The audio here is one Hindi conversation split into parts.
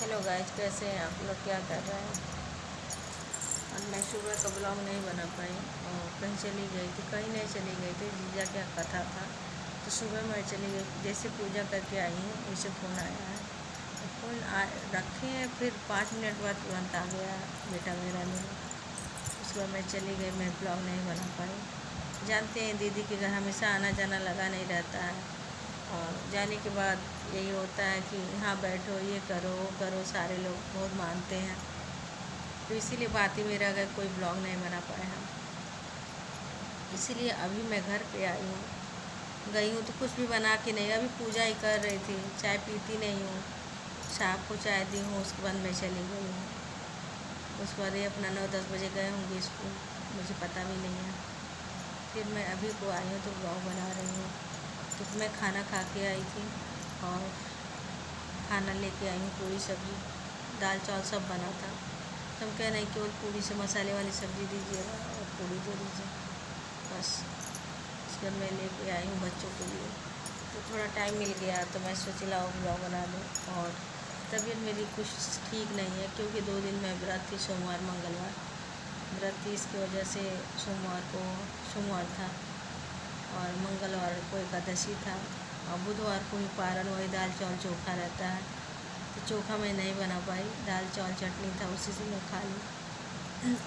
हेलो गाइस, कैसे हैं आप लोग? क्या कर रहे हैं? और मैं सुबह का ब्लॉग नहीं बना पाई और कहीं चली गई थी। कहीं नहीं चली गई थी, जीजा क्या कथा था तो सुबह मैं चली गई। जैसे पूजा करके आई हूँ वैसे फ़ोन आया है तो रखे हैं, फिर 5 मिनट बाद तुरंत आ गया बेटा मेरा मेरा। उसके बाद मैं चली गई, मैं ब्लॉग नहीं बना पाई। जानते हैं दीदी के घर हमेशा आना जाना लगा नहीं रहता है, और जाने के बाद यही होता है कि यहाँ बैठो, ये करो वो करो, सारे लोग बहुत मानते हैं, तो इसीलिए बात ही में रह गए, कोई ब्लॉग नहीं बना पाए हम। इसीलिए अभी मैं घर पे आई हूँ, गई हूँ तो कुछ भी बना के नहीं, अभी पूजा ही कर रही थी, चाय पीती नहीं हूँ। साहब को चाय दी हूँ, उसके बाद मैं चली गई हूँ। उसके बाद ये अपना 9-10 बजे गए होंगे स्कूल, मुझे पता भी नहीं है। फिर मैं अभी को आई हूँ तो ब्लॉग बना रही हूँ। तो मैं खाना खा के आई थी और खाना लेके आई हूँ, पूरी सब्ज़ी दाल चावल सब बना था। तो हम कह रहे हैं केवल पूरी से मसाले वाली सब्ज़ी दीजिएगा और पूरी दे दीजिए बस। इसके मैं लेके आई हूँ बच्चों के लिए, तो थोड़ा टाइम मिल गया तो मैं सोची लाओ ब्लॉग बना दूँ। और तबीयत मेरी कुछ ठीक नहीं है, क्योंकि 2 दिन मैं व्रत थी, सोमवार मंगलवार व्रत थी, इसकी वजह से सोमवार था और मंगलवार को एकादशी था और बुधवार को ही पारण, वही दाल चावल चोखा रहता है, तो चोखा मैं नहीं बना पाई। दाल चावल चटनी था, उसी से मैं खा ली,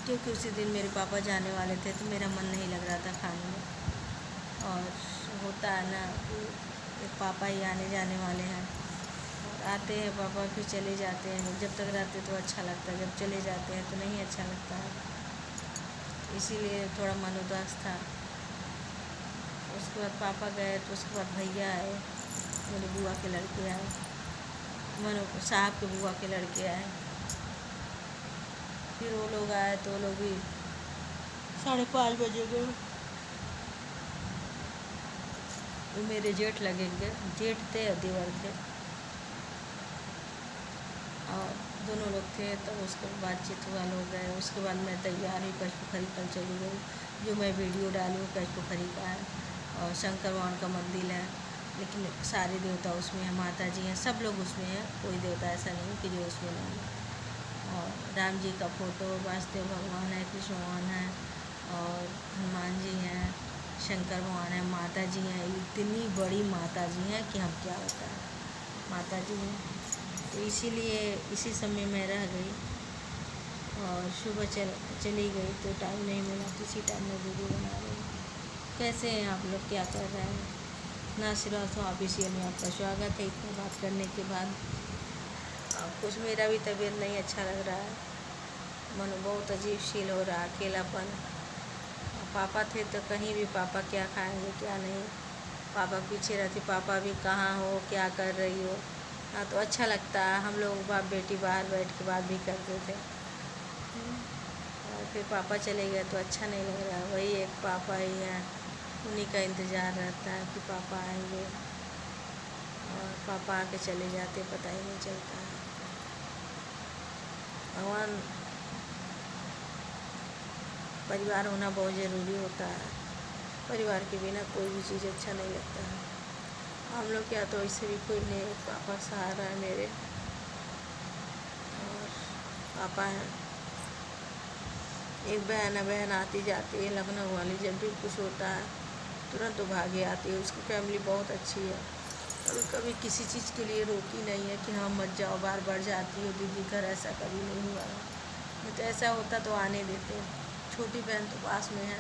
क्योंकि उसी दिन मेरे पापा जाने वाले थे तो मेरा मन नहीं लग रहा था खाने में। और होता है ना कि पापा ही आने जाने वाले हैं, और आते हैं पापा फिर चले जाते हैं। जब तक रहते तो अच्छा लगता है, जब चले जाते हैं तो नहीं अच्छा लगता है, इसीलिए थोड़ा मन उदास था। उसके बाद पापा गए तो उसके बाद भैया आए, मेरी बुआ के लड़के आए, मनो साहब के बुआ के लड़के आए। फिर वो लोग आए तो वो लोग भी 5:30 बजे गए। वो मेरे जेठ लगेंगे, जेठ थे और देवर थे, और दोनों लोग थे। तब उसके बातचीत हुआ, लोग गए। उसके बाद मैं तैयार हुई, पचपोखरी कल चली गई, जो मैं वीडियो डाली हूँ पचपोखरी का है। और शंकर भगवान का मंदिर है, लेकिन सारे देवता उसमें हैं, माता जी हैं, सब लोग उसमें हैं, कोई देवता ऐसा नहीं कि जो उसमें नहीं है। और राम जी का फ़ोटो, वासुदेव भगवान है, कृष्ण भगवान है, और हनुमान जी हैं, शंकर भगवान है, माता जी हैं, इतनी बड़ी माता जी हैं कि हम क्या होता है, माता जी हैं। तो इसीलिए इसी समय में रह गई और सुबह चली गई तो टाइम नहीं मिला, तो इसी टाइम में वीडियो बना रही हूँ। कैसे हैं आप लोग? क्या कर रहे हैं? ना सिर्फ ऑफिशियल में आपका स्वागत है। इतनी बात करने के बाद कुछ मेरा भी तबीयत नहीं अच्छा लग रहा है, मन बहुत अजीब फील हो रहा है, अकेलापन। पापा थे तो कहीं भी पापा क्या खाएंगे क्या नहीं, पापा पीछे रहते, पापा भी कहाँ हो, क्या कर रही हो। हाँ, तो अच्छा लगता है, हम लोग बाप बेटी बाहर बैठ के बात भी करते थे। और फिर पापा चले गए तो अच्छा नहीं लग रहा, वही एक पापा ही है, उन्हीं का इंतज़ार रहता है कि पापा आएंगे, और पापा आके चले जाते पता ही नहीं चलता है। भगवान, परिवार होना बहुत ज़रूरी होता है, परिवार के बिना कोई भी चीज़ अच्छा नहीं लगता है। हम लोग क्या, तो इससे भी कोई नहीं, पापा सहारा है मेरे, और पापा हैं। एक बहन है, बहन आती जाती है लखनऊ वाली, जब भी कुछ होता है तुरंत वो भागे आती है, उसकी फैमिली बहुत अच्छी है, कभी कभी किसी चीज़ के लिए रोकी नहीं है कि हाँ मत जाओ, बार बार जाती हो दीदी घर, ऐसा कभी नहीं हुआ है। नहीं तो ऐसा होता तो आने देते। छोटी बहन तो पास में है,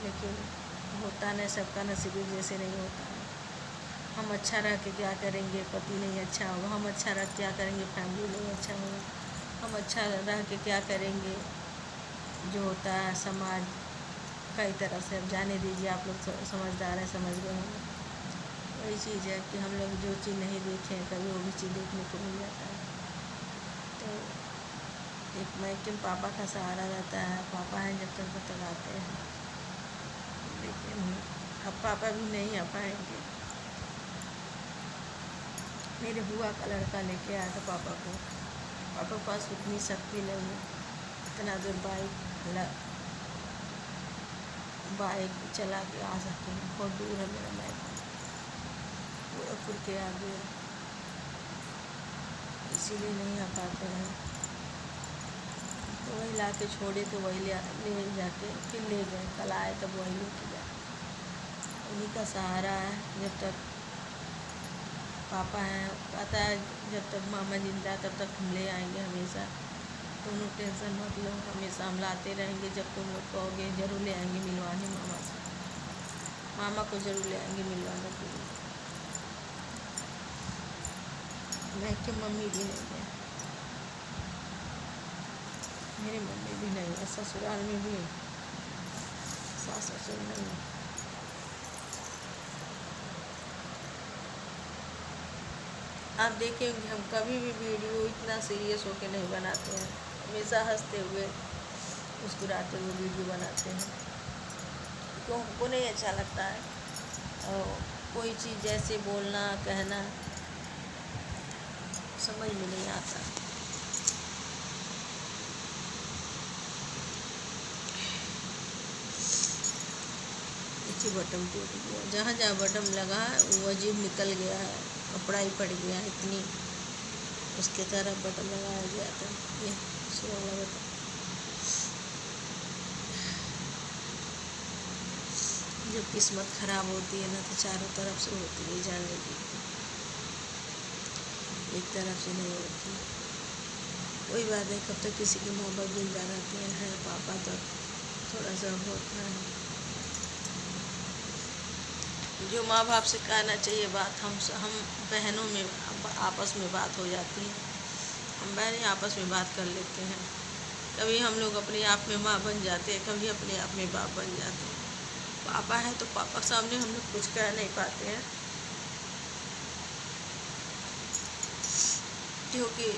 लेकिन होता नहीं, सबका नसीब एक जैसे नहीं होता है। हम अच्छा रह के क्या करेंगे, पति नहीं अच्छा होगा, हम अच्छा रह क्या करेंगे, फैमिली नहीं अच्छा होगा, हम अच्छा रह के क्या करेंगे, जो होता है समाज कई तरह से। अब जाने दीजिए, आप लोग समझदार हैं, समझ गए होंगे। वही चीज़ है कि हम लोग जो चीज़ नहीं देखे हैं कभी, वो भी चीज़ देखने को मिल जाता है। तो एक मैं क्यों पापा का सहारा रहता है, पापा हैं जब तक आते हैं, लेकिन अब पापा भी नहीं आ पाएंगे। मेरे बुआ का लड़का लेके आया था पापा को, पापा के पास उतनी शक्ति नहीं है, इतना दूर बाइक चला के आ सके, बहुत दूर है मेरा मैदान, गोरखपुर के आगे। इसीलिए नहीं आ पाते हैं। तो वही ला के छोड़े तो वही ले जाके फिर ले गए, कल आए तब वही लेके गए। उन्हीं का सहारा है जब तक पापा हैं। कहता है जब तक मामा जिंदा है तब तक हम ले आएंगे हमेशा, तुम लोग टेंशन मत लो, हमेशा हम लाते रहेंगे, जब तुम लोग कहोगे ज़रूर ले आएंगे मिलवाने मामा से, मामा को ज़रूर ले आएंगे मिलवाने के लिए। मैं कि मम्मी भी नहीं है, मेरी मम्मी भी नहीं है, ससुराल में भी सास ससुर नहीं है। आप देखेंगे हम कभी भी वीडियो इतना सीरियस होकर नहीं बनाते हैं, हमेशा हंसते हुए मुस्कुराते हुए वीडियो बनाते हैं, क्यों हमको नहीं अच्छा लगता है। और कोई चीज़ जैसे बोलना कहना समझ में नहीं आता। बटन टूट गया, जहाँ जहाँ बटन लगा है वो अजीब निकल गया है, कपड़ा ही पड़ गया है, इतनी उसके तरफ बटन लगाया गया था। ये वाला बटन जब किस्मत खराब होती है ना तो चारों तरफ से होती है, जान लीजिए, एक तरफ से नहीं होती। कोई बात है, कब तक किसी के माँ बाप जिंदा रहते हैं, पापा तो थोड़ा सा होता है। जो माँ बाप से कहना चाहिए बात, हम बहनों में आपस में बात हो जाती है, हम बहनें आपस में बात कर लेते हैं। कभी हम लोग अपने आप में माँ बन जाते हैं, कभी अपने आप में बाप बन जाते हैं। पापा है तो पापा के सामने हम लोग कुछ कह नहीं पाते हैं, क्योंकि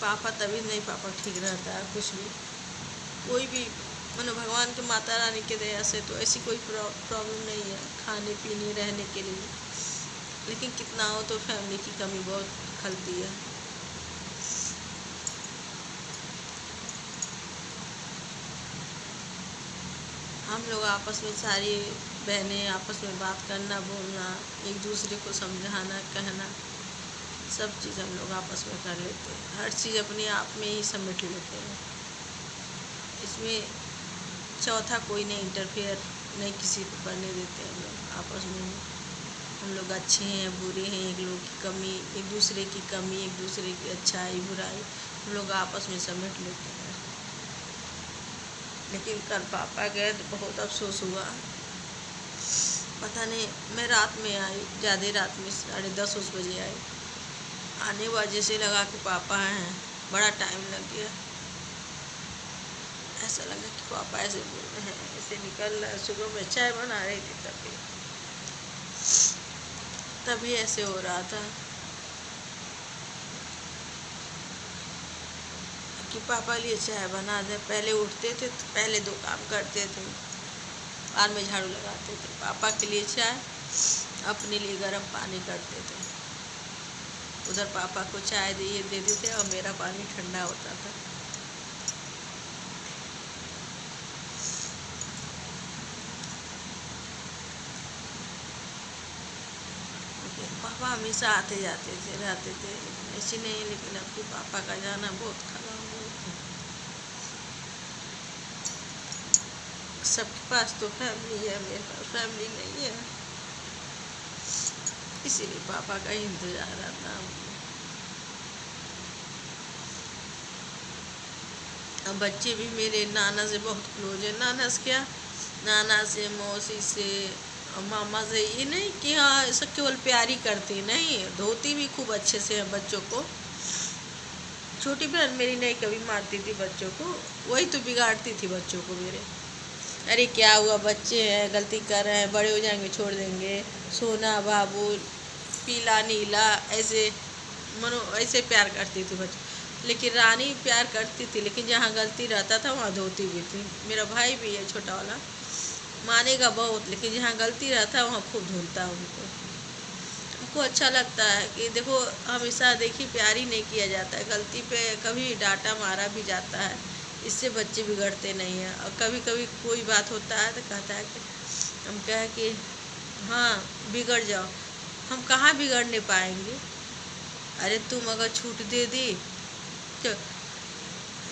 पापा तभी नहीं पापा ठीक रहता है। कुछ भी कोई भी मानो भगवान के माता रानी के दया से तो ऐसी कोई प्रॉब्लम नहीं है खाने पीने रहने के लिए, लेकिन कितना हो तो फैमिली की कमी बहुत खलती है। हम लोग आपस में सारी बहनें आपस में बात करना बोलना, एक दूसरे को समझाना कहना, सब चीज़ हम लोग आपस में कर लेते हैं, हर चीज़ अपने आप में ही समेट लेते हैं। इसमें चौथा कोई नहीं इंटरफेयर नहीं किसी को करने देते हैं। हम लोग आपस में हम लोग अच्छे हैं बुरे हैं, एक लोग की कमी एक दूसरे की कमी, एक दूसरे की अच्छाई बुराई हम लोग आपस में समेट लेते हैं। लेकिन कल पापा गए तो बहुत अफसोस हुआ। पता नहीं, मैं रात में आई, ज़्यादा रात में 10:30 बजे आई। आने वजह से लगा कि पापा हैं, बड़ा टाइम लग गया। ऐसा लगा कि पापा ऐसे बोल रहे हैं, ऐसे निकल रहा है। सुबह में चाय बना रही थी तभी ऐसे हो रहा था कि पापा लिए चाय बना दे। पहले उठते थे तो पहले 2 काम करते थे, बाद में झाड़ू लगाते थे। पापा के लिए चाय, अपने लिए गर्म पानी करते थे। उधर पापा को चाय दे देते थे और मेरा पानी ठंडा होता था। पापा हमेशा आते जाते थे रहते थे, ऐसे नहीं। लेकिन अब के पापा का जाना बहुत खराब हो। सबके पास तो फैमिली है, मेरे पास फैमिली नहीं है, इसीलिए पापा का इंतजार रहता है। अब बच्चे भी मेरे नाना से बहुत क्लोज है। नाना से क्या, नाना से, मौसी से, मामा से, ये नहीं कि हाँ ऐसा केवल प्यारी करती, नहीं, धोती भी खूब अच्छे से है बच्चों को। छोटी बहन मेरी नहीं कभी मारती थी बच्चों को, वही तो बिगाड़ती थी बच्चों को मेरे। अरे क्या हुआ, बच्चे हैं, गलती कर रहे हैं, बड़े हो जाएंगे छोड़ देंगे, सोना बाबू, पीला नीला, ऐसे मनो ऐसे प्यार करती थी बच्चों। लेकिन रानी प्यार करती थी, लेकिन जहाँ गलती रहता था वहाँ धोती भी थी। मेरा भाई भी है छोटा वाला, मानेगा बहुत, लेकिन जहाँ गलती रहता है वहाँ खूब धुलता है उनको। हमको अच्छा लगता है कि देखो हमेशा देखिए प्यार ही नहीं किया जाता है, गलती पे कभी डांटा मारा भी जाता है, इससे बच्चे बिगड़ते नहीं हैं। और कभी कभी कोई बात होता है तो कहता है कि हम कहें कि हाँ बिगड़ जाओ, हम कहाँ बिगड़ने पाएंगे। अरे तुम अगर छूट दे दी तो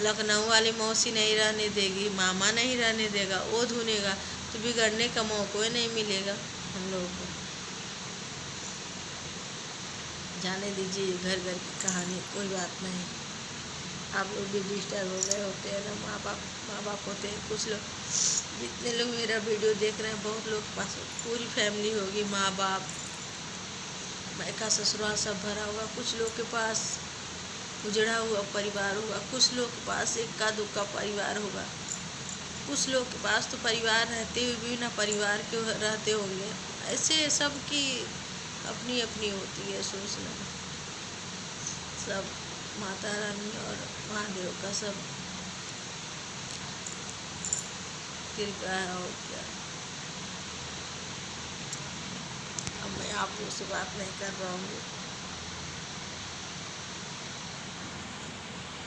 लखनऊ वाली मौसी नहीं रहने देगी, मामा नहीं रहने देगा, वो धुनेगा तो बिगड़ने का मौका ही नहीं मिलेगा हम लोगों को। जाने दीजिए घर घर की कहानी, कोई बात नहीं। आप लोग भी डिस्टर्ब हो गए होते हैं ना, माँ बाप होते हैं कुछ लोग। जितने लोग मेरा वीडियो देख रहे हैं, बहुत लोग के पास पूरी फैमिली होगी, माँ बाप मायका ससुराल सब भरा होगा। कुछ लोग के पास उजड़ा हुआ परिवार होगा, कुछ लोग के पास इक्का दुक्का परिवार होगा, कुछ लोग के पास तो परिवार रहते हुए भी ना परिवार के रहते होंगे। ऐसे सबकी अपनी अपनी होती है सोचना। सब माता रानी और महादेव का सब कृपा है और क्या। अब मैं आप लोगों से बात नहीं कर रहा हूँ।